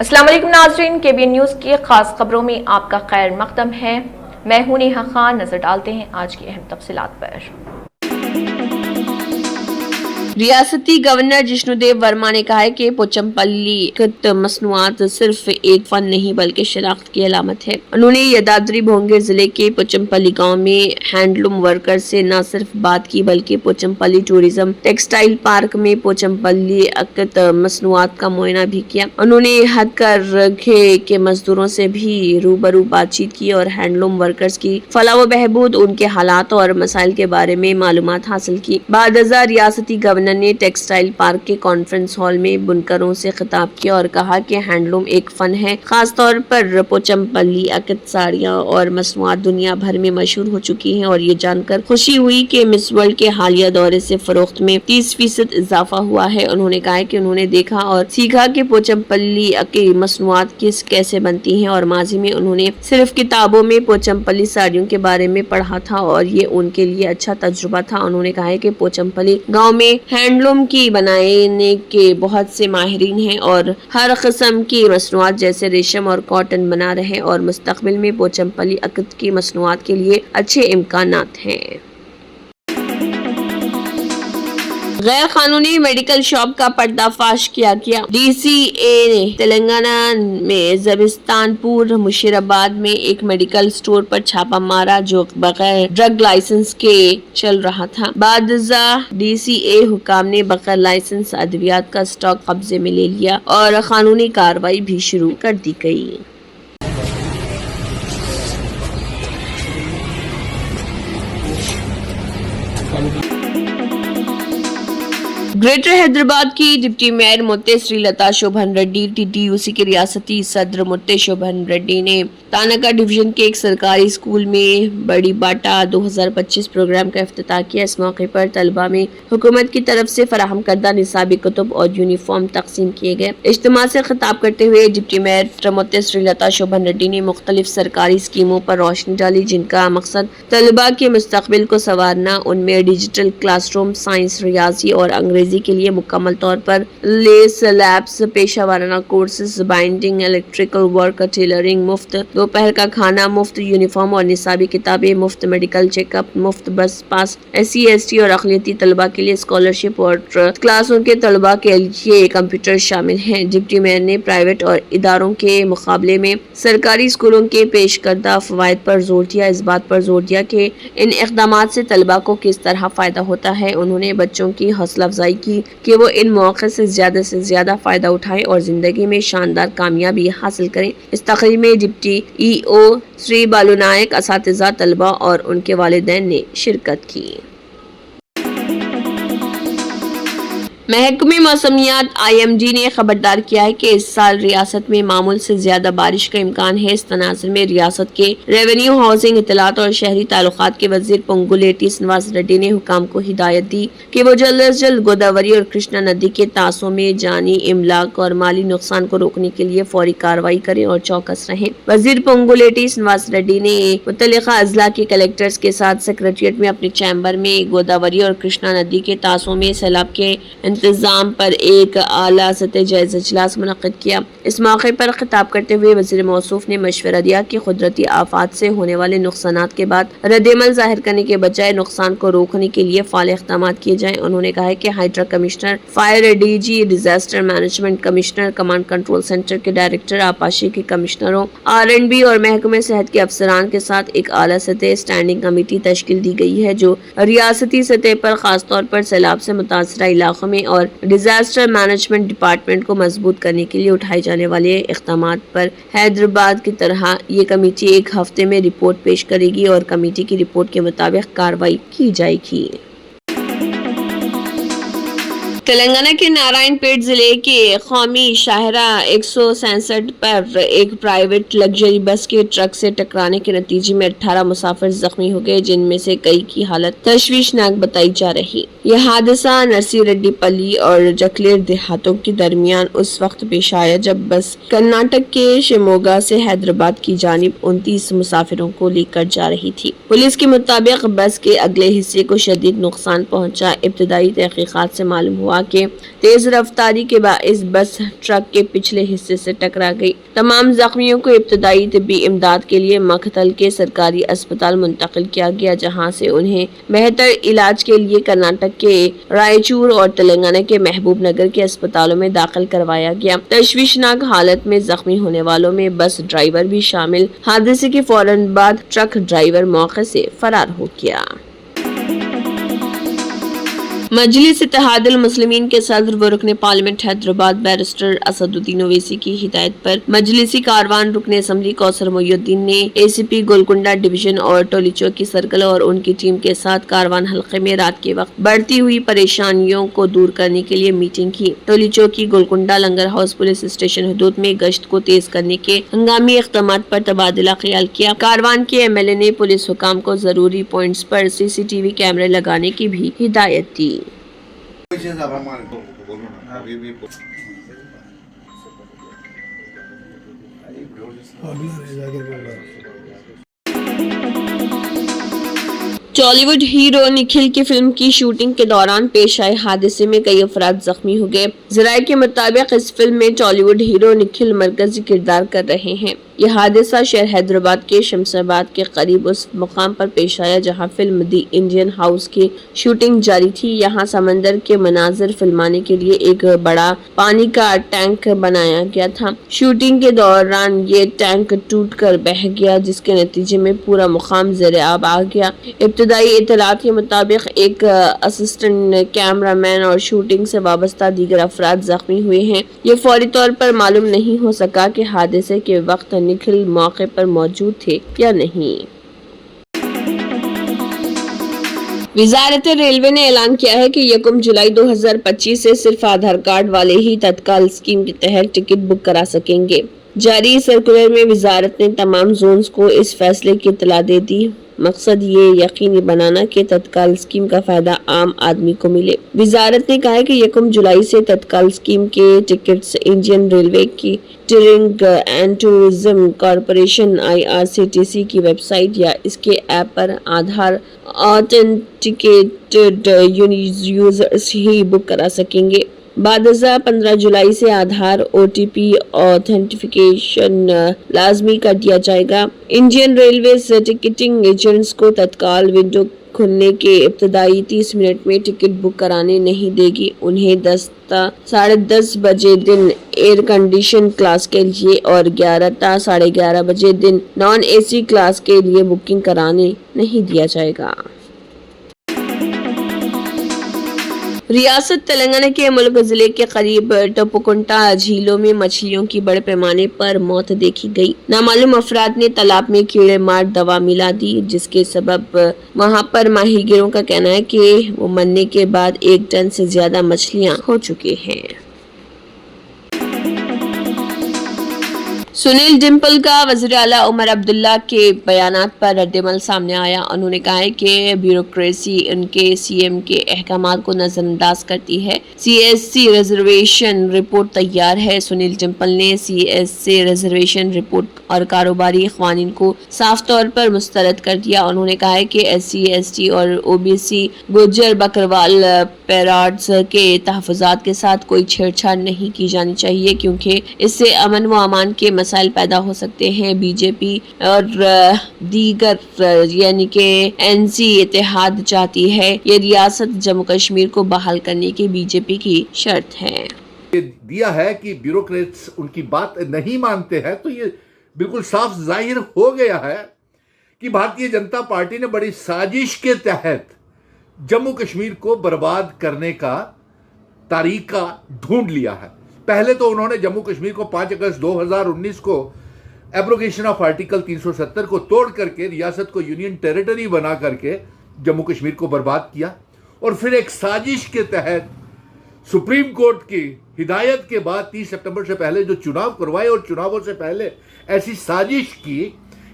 السلام علیکم ناظرین، KBN نیوز کی خاص خبروں میں آپ کا خیر مقدم ہے۔ میں ہوں نیہا خان۔ نظر ڈالتے ہیں آج کی اہم تفصیلات پر۔ ریاستی گورنر جشنو دیو ورما نے کہا ہے کہ پوچمپلی مصنوعات صرف ایک فن نہیں بلکہ شناخت کی علامت ہے۔ انہوں نے یدادری بھونگیر ضلع کے پوچمپلی گاؤں میں ہینڈلوم ورکر سے نہ صرف بات کی بلکہ پوچمپلی ٹورزم ٹیکسٹائل پارک میں پوچمپلی مصنوعات کا معائنہ بھی کیا۔ انہوں نے ہتھکرگھے کے مزدوروں سے بھی روبرو بات چیت کی اور ہینڈلوم ورکرز کی فلاح و بہبود، ان کے حالات اور مسائل کے بارے میں معلومات حاصل کی۔ بعد ازاں ریاستی گورنر نے ٹیکسٹائل پارک کے کانفرنس ہال میں بنکروں سے خطاب کیا اور کہا کہ ہینڈلوم ایک فن ہے۔ خاص طور پر پوچمپلی ساڑیاں اور مصنوعات دنیا بھر میں مشہور ہو چکی ہیں اور یہ جان کر خوشی ہوئی کہ مس ورلڈ کے حالیہ دورے سے فروخت میں 30% اضافہ ہوا ہے۔ انہوں نے کہا کہ انہوں نے دیکھا اور سیکھا کہ پوچمپلی کی مصنوعات کیسے بنتی ہیں اور ماضی میں انہوں نے صرف کتابوں میں پوچمپلی ساڑیوں کے بارے میں پڑھا تھا اور یہ ان کے لیے اچھا تجربہ تھا۔ انہوں نے کہا کہ پوچمپلی گاؤں میں ہینڈلوم کی بنانے کے بہت سے ماہرین ہیں اور ہر قسم کی مصنوعات جیسے ریشم اور کاٹن بنا رہے اور مستقبل میں پوچمپلی عقد کی مصنوعات کے لیے اچھے امکانات ہیں۔ غیر قانونی میڈیکل شاپ کا پردہ فاش کیا گیا۔ DCA نے تلنگانہ میں زبستان پور مشیرآباد میں ایک میڈیکل سٹور پر چھاپہ مارا جو بغیر ڈرگ لائسنس کے چل رہا تھا۔ بعد ازاں DCA حکام نے بغیر لائسنس ادویات کا اسٹاک قبضے میں لے لیا اور قانونی کارروائی بھی شروع کر دی گئی۔ گریٹر حیدرآباد کی ڈپٹی میئر متے سری لتا شوبھن ریڈی TTUC کے ریاستی صدر متے شوبھن ریڈی نے تانکا ڈویژن کے ایک سرکاری اسکول میں بڑی باٹا 2025 پروگرام کا افتتاح کیا۔ اس موقع پر طلباء میں حکومت کی طرف سے فراہم کردہ نصابی کتب اور یونیفارم تقسیم کیے گئے۔ اجتماع سے خطاب کرتے ہوئے ڈپٹی میئر متے سری لتا شوبھن ریڈی نے مختلف سرکاری اسکیموں پر روشنی ڈالی جن کا مقصد طلباء کے مستقبل کو سنوارنا، ان میں ڈیجیٹل کلاس روم، سائنس، ریاضی اور انگریزی کے لیے مکمل طور پر لیس لیبس، پیشہ ورانہ courses, binding, electrical work, tailoring, مفت دوپہر کا کھانا، مفت یونیفارم اور نصابی کتابیں، مفت میڈیکل چیک اپ، مفت بس پاس، SC ST اور اقلیتی طلباء کے لیے اسکالرشپ اور کلاسوں کے طلباء کے لیے کمپیوٹر شامل ہیں۔ ڈپٹی میئر نے پرائیویٹ اور اداروں کے مقابلے میں سرکاری اسکولوں کے پیش کردہ فوائد پر زور دیا۔ اس بات پر زور دیا کہ ان اقدامات سے طلباء کو کس طرح فائدہ ہوتا ہے۔ انہوں نے بچوں کی حوصلہ افزائی کی کہ وہ ان مواقع سے زیادہ فائدہ اٹھائیں اور زندگی میں شاندار کامیابی حاصل کریں۔ اس تقریب میں ڈپٹی EO سری بالو نائک، اساتذہ، طلباء اور ان کے والدین نے شرکت کی۔ محکمہ موسمیات IMD نے خبردار کیا ہے کہ اس سال ریاست میں معمول سے زیادہ بارش کا امکان ہے۔ اس تناظر میں ریاست کے ریونیو، ہاؤسنگ، اطلاعات اور شہری تعلقات کے وزیر پونگولیٹی سرینواس ریڈی نے حکام کو ہدایت دی کہ وہ جلد از جلد گوداوری اور کرشنا ندی کے تاسوں میں جانی املاک اور مالی نقصان کو روکنے کے لیے فوری کارروائی کریں اور چوکس رہیں۔ وزیر پونگولیٹی سرینواس ریڈی نے متعلقہ اضلاع کے کلکٹرز کے ساتھ سیکریٹریٹ میں اپنے چیمبر میں گوداوری اور کرشنا ندی کے تاسوں میں سیلاب کے انتظام پر ایک اعلیٰ سطحی جائزہ اجلاس منعقد کیا۔ اس موقع پر خطاب کرتے ہوئے وزیر موصوف نے مشورہ دیا کہ قدرتی آفات سے ہونے والے نقصانات کے بعد رد عمل ظاہر کرنے کے بجائے نقصان کو روکنے کے لیے فعال اقدامات کیے جائیں۔ انہوں نے کہا کہ Hydraa commissioner, fire DG، disaster management commissioner, command control centre کے ڈائریکٹر، آبپاشی کے کمشنروں، R&B اور محکمہ صحت کے افسران کے ساتھ ایک اعلیٰ سطحی اسٹینڈنگ کمیٹی تشکیل دی گئی ہے جو ریاستی سطح پر خاص طور پر سیلاب سے متاثرہ علاقوں میں اور ڈیزاسٹر مینجمنٹ ڈپارٹمنٹ کو مضبوط کرنے کے لیے اٹھائے جانے والے اقدامات پر حیدرآباد کی طرح یہ کمیٹی ایک ہفتے میں رپورٹ پیش کرے گی اور کمیٹی کی رپورٹ کے مطابق کارروائی کی جائے گی۔ تلنگانہ کے نارائن پیٹ ضلع کے قومی شاہراہ 167 پر ایک پرائیویٹ لگژری بس کے ٹرک سے ٹکرانے کے نتیجے میں 18 مسافر زخمی ہو گئے جن میں سے کئی کی حالت تشویشناک بتائی جا رہی۔ یہ حادثہ نرسی ریڈی پلی اور جکلیر دیہاتوں کے درمیان اس وقت پیش آیا جب بس کرناٹک کے شیموگا سے حیدرآباد کی جانب 29 مسافروں کو لے کر جا رہی تھی۔ پولیس کے مطابق بس کے اگلے حصے کو شدید نقصان پہنچا۔ ابتدائی تحقیقات سے معلوم ہوا ہوا کہ تیز رفتاری کے باعث بس ٹرک کے پچھلے حصے سے ٹکرا گئی۔ تمام زخمیوں کو ابتدائی طبی امداد کے لیے مقتل کے سرکاری اسپتال منتقل کیا گیا، جہاں سے انہیں بہتر علاج کے لیے کرناٹک کے رائچور اور تلنگانہ کے محبوب نگر کے اسپتالوں میں داخل کروایا گیا۔ تشویشناک حالت میں زخمی ہونے والوں میں بس ڈرائیور بھی شامل۔ حادثے کے فوراً بعد ٹرک ڈرائیور موقع سے فرار ہو گیا۔ مجلس اتحاد المسلمین کے صدر و رکن پارلیمنٹ حیدرآباد بیرسٹر اسد الدین اویسی کی ہدایت پر مجلسی کاروان رکن اسمبلی کوثر محی الدین نے اے سی پی گولکنڈہ ڈویژن اور ٹولی چوکی سرکل اور ان کی ٹیم کے ساتھ کاروان حلقے میں رات کے وقت بڑھتی ہوئی پریشانیوں کو دور کرنے کے لیے میٹنگ کی۔ ٹولی چوکی گولکنڈہ لنگر ہاؤس پولیس اسٹیشن حدود میں گشت کو تیز کرنے کے ہنگامی اقدامات پر تبادلہ خیال کیا۔ کاروان کے ایم ایل اے نے پولیس حکام کو ضروری پوائنٹس پر سی سی ٹی وی کیمرے لگانے کی بھی ہدایت دی۔ ٹالی ووڈ ہیرو نکھل کی فلم کی شوٹنگ کے دوران پیش آئے حادثے میں کئی افراد زخمی ہو گئے۔ ذرائع کے مطابق اس فلم میں ٹالی ووڈ ہیرو نکھل مرکزی کردار کر رہے ہیں۔ یہ حادثہ شہر حیدرآباد کے شمس آباد کے قریب اس مقام پر پیش آیا جہاں فلم دی انڈین ہاؤس کی شوٹنگ جاری تھی۔ یہاں سمندر کے مناظر فلمانے کے لیے ایک بڑا پانی کا ٹینک بنایا گیا تھا۔ شوٹنگ کے دوران یہ ٹینک ٹوٹ کر بہہ گیا، جس کے نتیجے میں پورا مقام زیر آب آ گیا۔ ابتدائی اطلاعات کے مطابق ایک اسسٹنٹ کیمرہ مین اور شوٹنگ سے وابستہ دیگر افراد زخمی ہوئے ہیں۔ یہ فوری طور پر معلوم نہیں ہو سکا کہ حادثے کے وقت نکھل موقع پر موجود تھے یا نہیں۔ وزارت ریلوے نے اعلان کیا ہے کہ 1 جولائی 2025 سے صرف آدھار کارڈ والے ہی تتکال اسکیم کے تحت ٹکٹ بک کرا سکیں گے۔ جاری سرکولر میں وزارت نے تمام زونز کو اس فیصلے کی اطلاع دے دی۔ مقصد یہ یقینی بنانا کہ تتکال اسکیم کا فائدہ عام آدمی کو ملے۔ وزارت نے کہا کہ 1 جولائی سے تتکال اسکیم کے ٹکٹس انڈین ریلوے کی training and tourism corporation IRCTC کی ویب سائٹ یا اس کے ایپ پر آدھار آتھینٹیکیٹڈ یوزرز ہی بک کرا سکیں گے۔ بعد ازاں 15 جولائی سے آدھار OTP آتھینٹیفیکیشن لازمی کر دیا جائے گا۔ انڈین ریلویز ٹکٹنگ ایجنٹس کو تتکال ونڈو کھلنے کے ابتدائی 30 منٹ میں ٹکٹ بک کرانے نہیں دے گی۔ انہیں 10 تا 10:30 بجے دن ایئر کنڈیشن کلاس کے لیے اور 11 تا 11:30 بجے دن نان AC کلاس کے لیے بکنگ کرانے نہیں دیا جائے گا۔ ریاست تلنگانہ کے ملک ضلع کے قریب ٹپوکنٹا جھیلوں میں مچھلیوں کی بڑے پیمانے پر موت دیکھی گئی۔ نامعلوم افراد نے تالاب میں کیڑے مار دوا ملا دی، جس کے سبب وہاں پر ماہی گیروں کا کہنا ہے کہ وہ مرنے کے بعد 1 ٹن سے زیادہ مچھلیاں ہو چکی ہیں۔ سنیل ڈمپل کا وزیر اعلیٰ عمر عبداللہ کے بیانات پر رد عمل سامنے آیا۔ انہوں نے کہا ہے کہ بیوروکریسی ان کے CM کے احکامات کو نظر انداز کرتی ہے۔ CSC ریزرویشن رپورٹ تیار ہے۔ سنیل ڈمپل نے CSC ریزرویشن رپورٹ اور کاروباری قوانین کو صاف طور پر مسترد کر دیا۔ انہوں نے کہا ہے کہ SC ST اور OBC گجر بکروال پیراڈز کے تحفظات کے ساتھ کوئی چھیڑ چھاڑ نہیں کی جانی چاہیے، کیونکہ اس سے امن و امان کے مسائل پیدا ہو سکتے ہیں۔ BJP اور دیگر یعنی کہ NC اتحاد چاہتی ہے۔ یہ ریاست جموں کشمیر کو بحال کرنے کی BJP کی شرط ہے۔ دیا ہے کہ بیوروکریٹس ان کی بات نہیں مانتے ہیں، تو یہ بالکل صاف ظاہر ہو گیا ہے کہ بھارتیہ جنتا پارٹی نے بڑی سازش کے تحت جموں کشمیر کو برباد کرنے کا طریقہ ڈھونڈ لیا ہے۔ پہلے تو انہوں نے جموں کشمیر کو 5 اگست 2019 کو ایبروگیشن آف آرٹیکل 370 کو توڑ کر کے ریاست کو یونین ٹیریٹری بنا کر کے جموں کشمیر کو برباد کیا، اور پھر ایک سازش کے تحت سپریم کورٹ کی ہدایت کے بعد 30 سپٹمبر سے پہلے جو چناؤ کروائے اور چناؤں سے پہلے ایسی سازش کی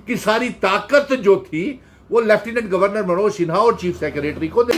کہ ساری طاقت جو تھی وہ لیفٹیننٹ گورنر منوج سنہا اور چیف سیکریٹری کو دے۔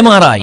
MRI,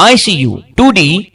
ICU, 2D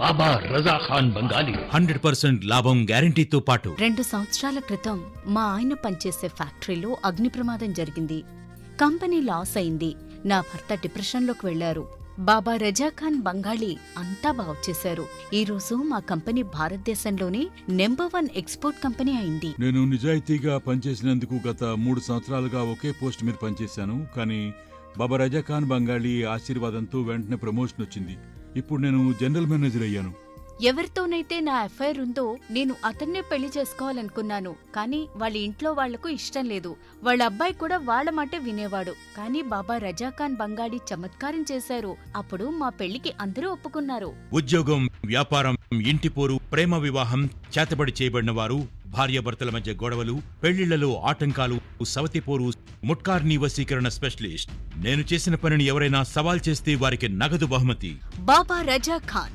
బాబా రజా ఖాన్ బంగాలి 100% లాభం గ్యారెంటీతో పాటు 2 సంవత్సరాల క్రితం మా ఆయన పనిచేసే ఫ్యాక్టరీలో అగ్ని ప్రమాదం జరిగింది. కంపెనీ లాస్ అయింది. నా భర్త డిప్రెషన్లోకి వెళ్లారు. బాబా రజా ఖాన్ బంగాళీ అంతా బాగు చేశారు. ఈ రోజు మా కంపెనీ భారతదేశంలోనే నెంబర్ 1 ఎక్స్పోర్ట్ కంపెనీ అయింది. నేను నిజాయితీగా పనిచేసినందుకు గత 3 సంవత్సరాలుగా ఒకే పోస్ట్ మీద పనిచేశాను. కానీ బాబా రజా ఖాన్ బంగాళీ ఆశీర్వాదంతో వెంటనే ప్రమోషన్ వచ్చింది. ఇప్పుడు నేను జనరల్ మేనేజర్ అయ్యాను. ఎవరితోనైతే నా అఫైర్ ఉందో నేను అతన్నే పెళ్లి చేసుకోవాలనుకున్నాను. కానీ వాళ్ళ ఇంట్లో వాళ్లకు ఇష్టం లేదు. వాళ్ళ అబ్బాయి కూడా వాళ్ళ మాటే వినేవాడు. కానీ బాబా రజాఖాన్ బంగాళీ చమత్కారం చేశారు. అప్పుడు మా పెళ్లికి అందరూ ఒప్పుకున్నారు. ఉద్యోగం, వ్యాపారం, ఇంటి పోరు, ప్రేమ వివాహం, చేతబడి చేయబడిన వారు, భార్యాభర్తల మధ్య గొడవలు, పెళ్లిళ్లలో ఆటంకాలు, సవతిపోరు, ముట్కార్నీ వశీకరణ స్పెషలిస్ట్. నేను చేసిన పనిని ఎవరైనా సవాల్ చేస్తే వారికి నగదు బహుమతి. బాబా రజా ఖాన్,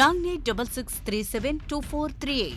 9866372438।